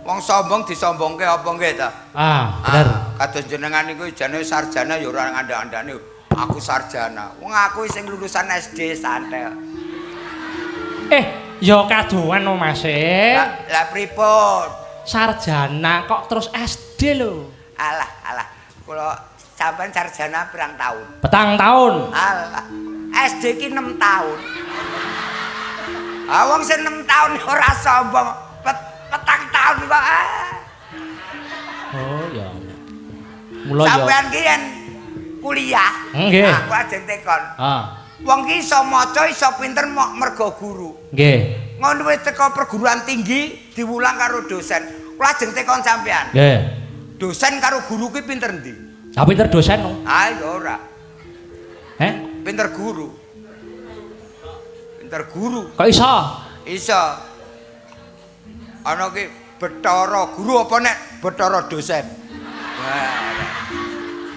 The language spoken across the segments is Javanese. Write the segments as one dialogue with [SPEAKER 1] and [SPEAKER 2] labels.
[SPEAKER 1] Wong sombong disombongke apa nggih ta?
[SPEAKER 2] Bener.
[SPEAKER 1] Kados jenengan niku jane sarjana ya ora ngandhak-andhane. Aku sarjana. Wong aku sing lulusan SD santai.
[SPEAKER 2] Ya kadoan no Mas.
[SPEAKER 1] Lah pripun?
[SPEAKER 2] Sarjana kok terus SD lho.
[SPEAKER 1] Alah. Kula sampean sarjana pirang tahun?
[SPEAKER 2] Petang tahun.
[SPEAKER 1] Alah. SD ki 6 tahun. Wong sing 6 tahun ora sombong. Petang tahun kok.
[SPEAKER 2] Oh ya. Mula ya.
[SPEAKER 1] Sampean ki yen kuliah.
[SPEAKER 2] Nggih.
[SPEAKER 1] Aku ajeng tekon. Wong ki iso maca, iso pinter mergo guru.
[SPEAKER 2] Nggih.
[SPEAKER 1] Ngono wis teko perguruan tinggi diwulang karo dosen. Kula ajeng tekon sampean.
[SPEAKER 2] Nggih.
[SPEAKER 1] Dosen karo guru ki pinter ndi?
[SPEAKER 2] Ha pinter dosen no.
[SPEAKER 1] Ya ora.
[SPEAKER 2] Pinter
[SPEAKER 1] guru. Pinter guru.
[SPEAKER 2] Kok iso?
[SPEAKER 1] Iso. Ana ki Bathara guru apa nek Bathara dosen?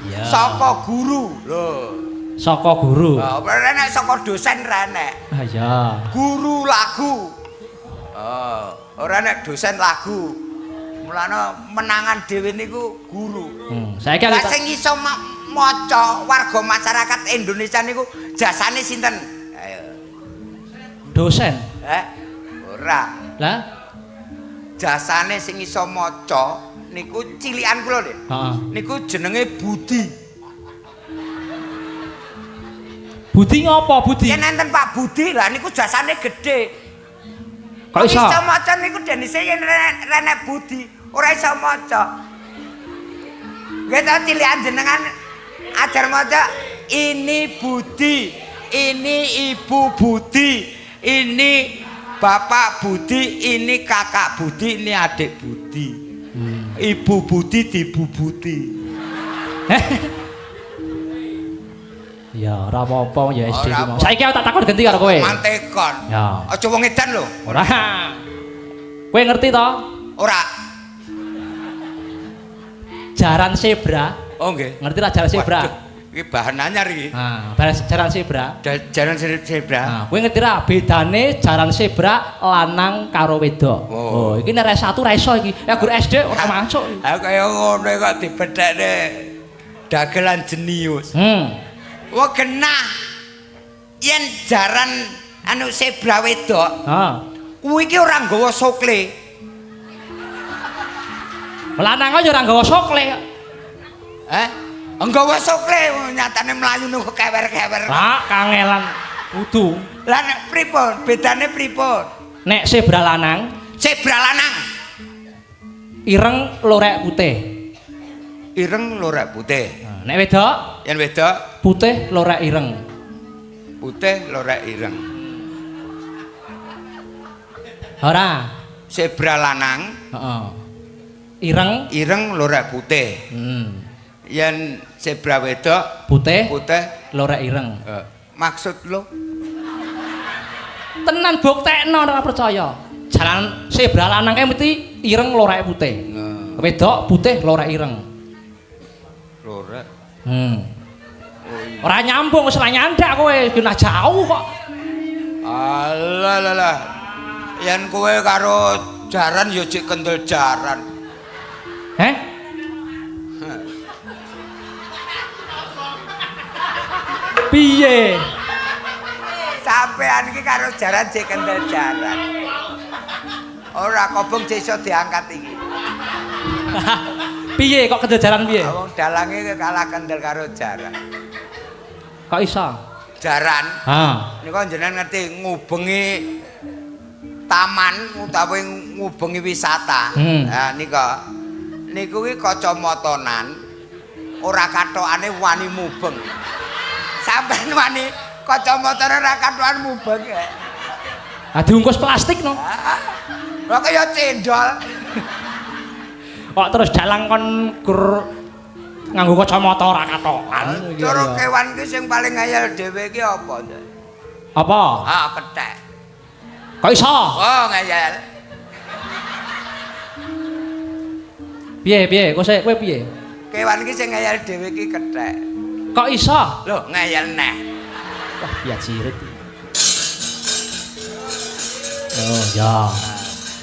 [SPEAKER 2] Ya.
[SPEAKER 1] Saka guru. Lho.
[SPEAKER 2] Saka guru.
[SPEAKER 1] Apa nek saka dosen ra nek?
[SPEAKER 2] Ya.
[SPEAKER 1] Guru lagu. Ora nek dosen lagu. Mulane menangan dhewe niku guru.
[SPEAKER 2] Saiki
[SPEAKER 1] lah sing iso maca warga masyarakat Indonesia niku jasane sinten? Ayo.
[SPEAKER 2] Dosen.
[SPEAKER 1] Ora.
[SPEAKER 2] Lah
[SPEAKER 1] jasane sing iso maca niku cilikan kula lho. Niku jenenge Budi.
[SPEAKER 2] Budi ngopo Budi?
[SPEAKER 1] Yen enten Pak Budi lah niku jasane gedhe.
[SPEAKER 2] Kok iso?
[SPEAKER 1] Iso maca niku denise yen renek Budi, ora iso maca. Nggih ta cilikan jenengan ajar maca ini Budi, ini Ibu Budi, ini Bapak Budi, ini Kakak Budi, ini adik Budi. Ibu Budi dibubuti.
[SPEAKER 2] Ya ora apa-apa ya SD ki mau. Saiki aku tak takon ganti karo kowe.
[SPEAKER 1] Mantekon.
[SPEAKER 2] Ya.
[SPEAKER 1] Aja wong edan lho.
[SPEAKER 2] Ora. Kowe ngerti to?
[SPEAKER 1] Ora.
[SPEAKER 2] Jaran zebra.
[SPEAKER 1] Oh nggih.
[SPEAKER 2] Ngerti ra jaran zebra?
[SPEAKER 1] Iki bahan anyar iki.
[SPEAKER 2] Jaran zebra.
[SPEAKER 1] Jaran zebra.
[SPEAKER 2] Kowe ngerti ra bedane jaran zebra lanang karo wedok? Oh, iki nek S1 ra iso iki. Nek guru SD ora masuk.
[SPEAKER 1] Aku kaya ngono kok dibedhekne dagelan jenius. Wah genah. Yen jaran anu zebra wedok. Kuwi iki ora nggawa sokle.
[SPEAKER 2] Lanang kok ya ora nggawa sokle.
[SPEAKER 1] Nggawa sokle nyatane mlayu nang kewer-kewer.
[SPEAKER 2] Lah kangelan kudu.
[SPEAKER 1] Lah nek pripun? Bedane pripun?
[SPEAKER 2] Nek zebra lanang ireng lorek putih.
[SPEAKER 1] Ireng lorek putih.
[SPEAKER 2] Nek wedok?
[SPEAKER 1] Yen wedok
[SPEAKER 2] putih lorek ireng.
[SPEAKER 1] Putih lorek ireng.
[SPEAKER 2] Ora.
[SPEAKER 1] Zebra lanang, ireng lorek putih. Yen zebra wedok
[SPEAKER 2] putih lorek ireng.
[SPEAKER 1] Maksud lo?
[SPEAKER 2] Tenan buktekno ora percaya. Jalan zebra lanang kae mesti ireng lorek putih. Wedok putih lorek ireng.
[SPEAKER 1] Lorek.
[SPEAKER 2] Ora nyambung wis ora nyandak kowe, genah jauh kok.
[SPEAKER 1] Alah. Yen kowe karo jaran ya jek kendel jaran.
[SPEAKER 2] Piye?
[SPEAKER 1] Sampean iki karo jaran jek kendel jaran. Ora kobong jek iso diangkat iki.
[SPEAKER 2] Piye kok kendel jaran piye?
[SPEAKER 1] Wong dalange kalah kendel karo jaran.
[SPEAKER 2] Kok iso?
[SPEAKER 1] Jaran. Niku jenengan ngerti ngubengi taman utawa ngubengi wisata. Niku ki kacamatanan ora kathokane wani mubeng. Sampeyan wani kacamatane ora kathokan mubeng.
[SPEAKER 2] Diungkus plastik no.
[SPEAKER 1] Lah kaya cendol.
[SPEAKER 2] Kok terus dalang kon nganggo kacamata ora kathokan.
[SPEAKER 1] Cara kewan ki sing paling ngayal dhewe ki apa?
[SPEAKER 2] Apa?
[SPEAKER 1] Kethek.
[SPEAKER 2] Kok iso?
[SPEAKER 1] Oh, ngayal.
[SPEAKER 2] Piye? Kowe piye?
[SPEAKER 1] Kewan ki sing ngayal dhewe ki kethek.
[SPEAKER 2] Kok iso?
[SPEAKER 1] Lho, ngayal neh.
[SPEAKER 2] Wah, ya jirit. Oh, ya.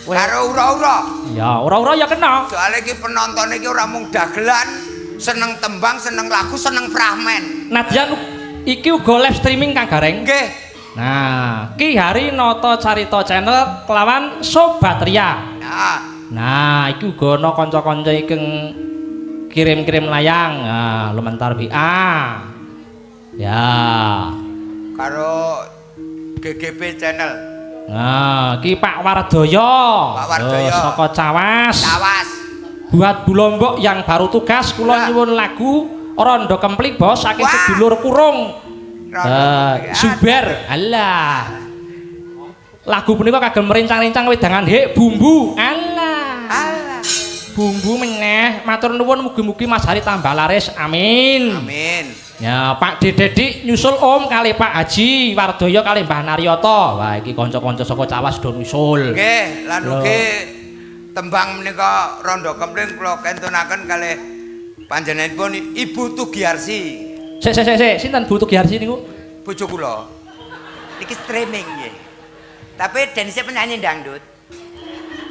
[SPEAKER 1] Karo ura-ura.
[SPEAKER 2] Ya, ora-ora ya kena.
[SPEAKER 1] Soale iki penonton iki ora mung dagelan, seneng tembang, seneng lagu, seneng pramen.
[SPEAKER 2] Nadyan iki uga live streaming Kang Gareng.
[SPEAKER 1] Nggih.
[SPEAKER 2] Nah, Ki Hari Nata Carita channel kelawan Sobat Ria. Nah, iki uga ana kanca-kanca ingkang kirim-kirim layang. Nah, lumantar WA. Ya.
[SPEAKER 1] Karo GGP channel.
[SPEAKER 2] Nah, ki Pak Wardoyo.
[SPEAKER 1] Pak Wardoyo.
[SPEAKER 2] Saka Cawas.
[SPEAKER 1] Cawas.
[SPEAKER 2] Buat Bu Lombok yang baru tugas kula nyuwun lagu Rondo Kemplik Bos saking sedulur kurung. Suber. Alah. Lagu punika kagem merincang-rincang wedangan hek bumbu. Alah. Bumbu meneh. Matur nuwun mugi-mugi Mas Hari tambah laris. Amin.
[SPEAKER 1] Amin.
[SPEAKER 2] Ya Pak Dedik nyusul Om kali Pak Haji Wardoyo kali Mbah Naryoto. Wah iki kanca-kanca saka Cawas do nyusul.
[SPEAKER 1] Nggih, lan ugi tembang menika Rondo Kempling kula kentunaken kalih panjenenganipun Ibu Tugiarsi.
[SPEAKER 2] Sik sinten Bu Tugiarsi niku?
[SPEAKER 1] Bojo kula. Iki streaming nggih. Tapi Denise penyanyi dangdut.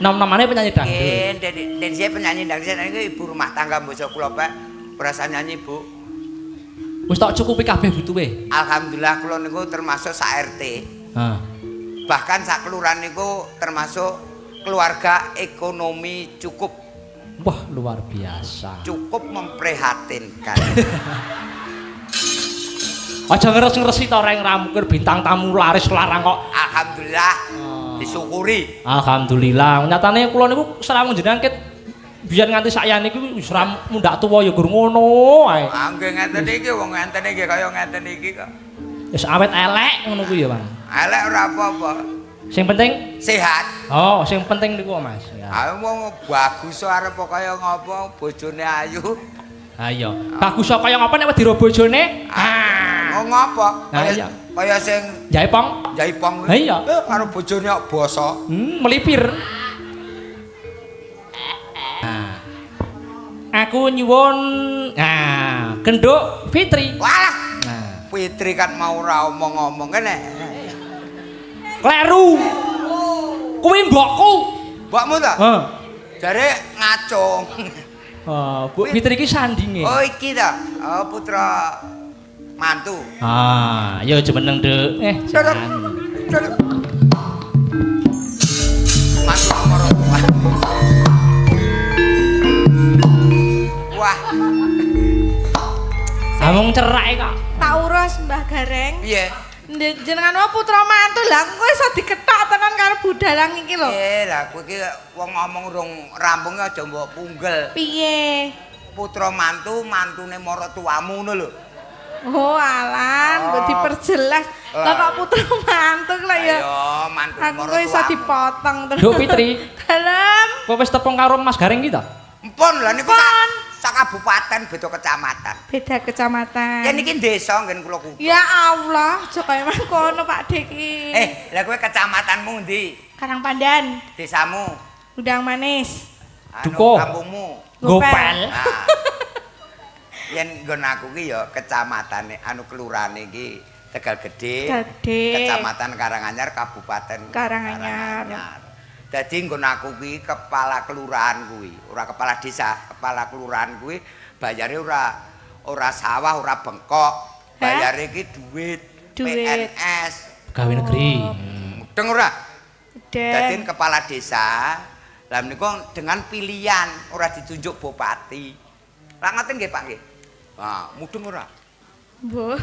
[SPEAKER 2] Nom-nomane penyanyi dangdut.
[SPEAKER 1] Nggih, Denise penyanyi dangdut niku ibu rumah tangga bojo kula, Pak. Berasa nyanyi, Bu.
[SPEAKER 2] Wis tak cukupi kabeh butuhe.
[SPEAKER 1] Alhamdulillah kula niku termasuk sak RT. Bahkan sak kelurahan niku termasuk keluarga ekonomi cukup.
[SPEAKER 2] Wah, luar biasa.
[SPEAKER 1] Cukup memprihatinkan.
[SPEAKER 2] Aja ngeres-ngeresi ta reng ramukir bintang tamu laris larang kok.
[SPEAKER 1] Alhamdulillah. Disyukuri.
[SPEAKER 2] Alhamdulillah. Nyatane kula niku selama jenengan ket biyen nganti sakjane iki wis ora mundak tuwa ya gur ngono ae.
[SPEAKER 1] Nggih ngeten iki wong ngenten iki kaya ngenten iki kok.
[SPEAKER 2] Wis awet elek ngono kuwi ya, Bang.
[SPEAKER 1] Elek ora apa-apa.
[SPEAKER 2] Sing penting
[SPEAKER 1] sehat.
[SPEAKER 2] Oh, sing penting niku Mas. Ya.
[SPEAKER 1] Wong bagus arep kaya ngopo bojone ayu.
[SPEAKER 2] Ha iya. Bagus kaya ngopo nek wedi ro bojone?
[SPEAKER 1] Ngopo? Kaya sing
[SPEAKER 2] Jaipong.
[SPEAKER 1] Jaipong.
[SPEAKER 2] Ha iya.
[SPEAKER 1] Karo bojone kok basa.
[SPEAKER 2] Melipir. Aku nyuwun genduk Fitri.
[SPEAKER 1] Walah. Fitri kan mau ora omong-omong kene.
[SPEAKER 2] Kleru. Kuwi mbokku.
[SPEAKER 1] Mbokmu ta?
[SPEAKER 2] Heeh.
[SPEAKER 1] Jare ngacung.
[SPEAKER 2] Bu Fitri iki sandinge.
[SPEAKER 1] Oh iki ta. Oh putra mantu.
[SPEAKER 2] Ya jeneng Dek.
[SPEAKER 1] Mantu nomor 2. Wah.
[SPEAKER 2] Amung cerak kok.
[SPEAKER 3] Tak urus Mbah Gareng.
[SPEAKER 1] Piye?
[SPEAKER 3] Jenengan putra mantu lah kowe iso dikethok tenan karo budalang iki lho.
[SPEAKER 1] Lah kowe iki wong ngomong rung rampung aja mbok punggel.
[SPEAKER 3] Piye?
[SPEAKER 1] Putra mantu mantune maratuamu ngono lho.
[SPEAKER 3] Oh alah, mbok diperjelas. Lah kok putra mantu lho ya.
[SPEAKER 1] Ayo mantu maratuamu.
[SPEAKER 3] Aku iso dipotong terus.
[SPEAKER 2] Duk Fitri.
[SPEAKER 3] Dalem.
[SPEAKER 2] Kowe wis tepung karo Mas Gareng iki ta?
[SPEAKER 1] Empun lha niku sak kabupaten beda kecamatan.
[SPEAKER 3] Beda kecamatan.
[SPEAKER 1] Ya niki desa nggen kula kudu.
[SPEAKER 3] Ya Allah, aja kaya mangkono Pak Dik iki.
[SPEAKER 1] Lah kowe kecamatanmu ndi?
[SPEAKER 3] Karangpandan.
[SPEAKER 1] Desamu?
[SPEAKER 3] Udang Manis.
[SPEAKER 2] Duko.
[SPEAKER 1] Kampungmu?
[SPEAKER 2] Gopel.
[SPEAKER 1] Yen nggon aku ki ya kecamatane kelurahane iki Tegal Gedhe.
[SPEAKER 3] Gede.
[SPEAKER 1] Kecamatan Karanganyar, Kabupaten
[SPEAKER 3] Karanganyar.
[SPEAKER 1] Dadi nggon aku kuwi kepala kelurahan kuwi, ora kepala desa, kepala kelurahan kuwi bayare ora sawah, ora bengkok. Bayare iki duit. PNS.
[SPEAKER 2] Gawe negeri.
[SPEAKER 1] Mudeng ora? Dadi
[SPEAKER 3] Den.
[SPEAKER 1] kepala desa. Lah menika dengan pilihan, ora ditunjuk bupati. Lah ngoten nggih Pak nggih. Mudeng ora?
[SPEAKER 3] Mbok.